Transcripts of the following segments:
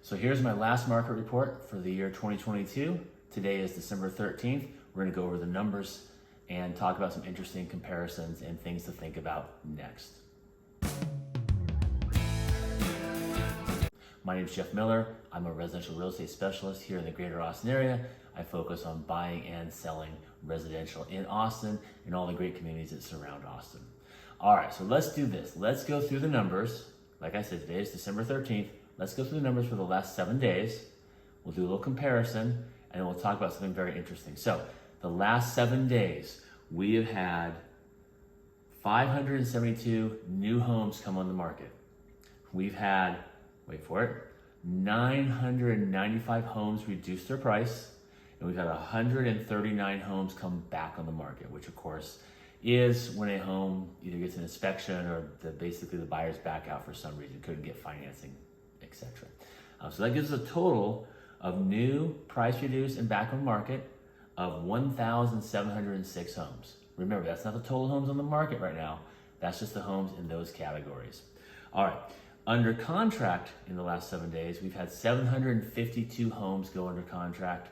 So here's my last market report for the year 2022. Today is December 13th. We're gonna go over the numbers and talk about some interesting comparisons and things to think about next. My name is Jeff Miller. I'm a residential real estate specialist here in the greater Austin area. I focus on buying and selling residential in Austin and all the great communities that surround Austin. All right, so let's do this. Let's go through the numbers. Like I said, today is December 13th. Let's go through the numbers for the last 7 days. We'll do a little comparison and then we'll talk about something very interesting. So the last 7 days, we have had 572 new homes come on the market. We've had, wait for it, 995 homes reduce their price, and we've had 139 homes come back on the market, which of course is when a home either gets an inspection or basically the buyer's back out for some reason, couldn't get financing, etc. So that gives us a total of new, price reduced, and back on market of 1,706 homes. Remember, that's not the total homes on the market right now. That's just the homes in those categories. All right, under contract in the last 7 days, we've had 752 homes go under contract,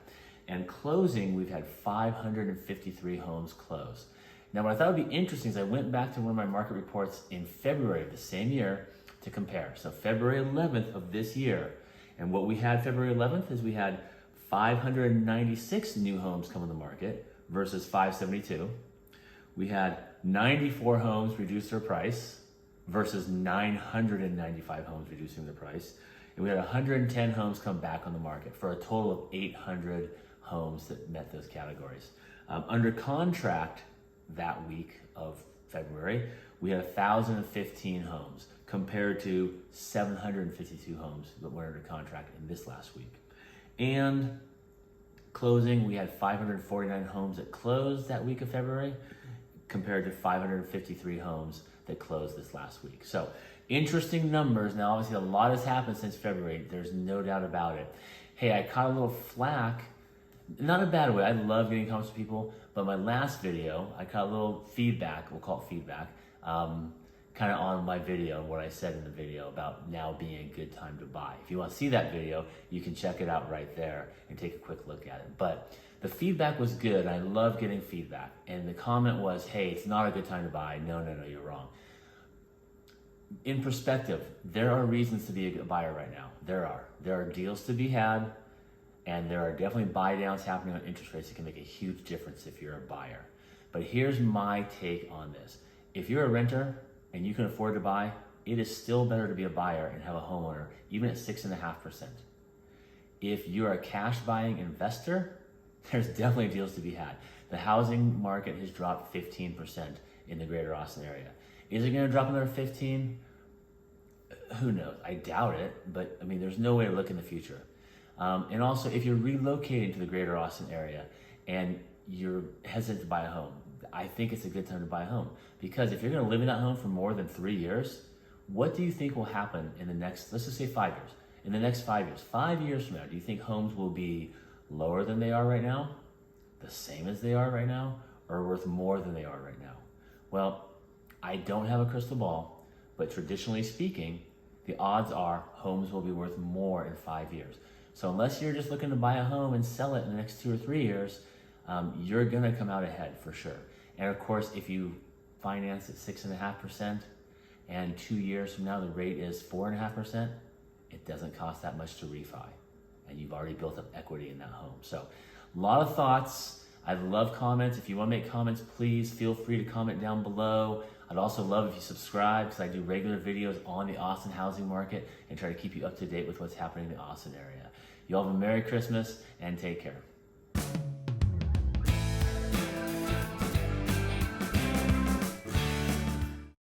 and closing, we've had 553 homes close. Now, what I thought would be interesting is I went back to one of my market reports in February of the same year to compare. So February 11th of this year, and what we had February 11th is we had 596 new homes come on the market versus 572. We had 94 homes reduce their price versus 995 homes reducing their price. And we had 110 homes come back on the market for a total of 800 homes that met those categories. Under contract that week of February, we had 1,015 homes compared to 752 homes that went under contract in this last week. And closing, we had 549 homes that closed that week of February compared to 553 homes that closed this last week. So interesting numbers. Now, obviously a lot has happened since February. There's no doubt about it. Hey, I caught a little flack, not in a bad way. I love getting comments from people, but my last video, I caught a little feedback, we'll call it feedback, kind of on my video, what I said in the video about now being a good time to buy. If you want to see that video, you can check it out right there and take a quick look at it. But the feedback was good. I love getting feedback. And the comment was, hey, it's not a good time to buy. No, you're wrong. In perspective, there are reasons to be a buyer right now. There are deals to be had, and there are definitely buy downs happening on interest rates that can make a huge difference if you're a buyer. But here's my take on this. If you're a renter and you can afford to buy, it is still better to be a buyer and have a homeowner, even at 6.5%. If you're a cash buying investor, there's definitely deals to be had. The housing market has dropped 15% in the greater Austin area. Is it gonna drop another 15? Who knows? I doubt it, but I mean, there's no way to look in the future. And also, if you're relocating to the greater Austin area and you're hesitant to buy a home, I think it's a good time to buy a home, because if you're gonna live in that home for more than 3 years, what do you think will happen in the next, let's just say 5 years, in the next 5 years, 5 years from now, do you think homes will be lower than they are right now, the same as they are right now, or worth more than they are right now? Well, I don't have a crystal ball, but traditionally speaking, the odds are homes will be worth more in 5 years. So unless you're just looking to buy a home and sell it in the next 2 or 3 years, you're gonna come out ahead for sure. And of course, if you finance at 6.5% and 2 years from now the rate is 4.5%, it doesn't cost that much to refi. And you've already built up equity in that home. So a lot of thoughts. I love comments. If you want to make comments, please feel free to comment down below. I'd also love if you subscribe, because I do regular videos on the Austin housing market and try to keep you up to date with what's happening in the Austin area. You all have a Merry Christmas and take care.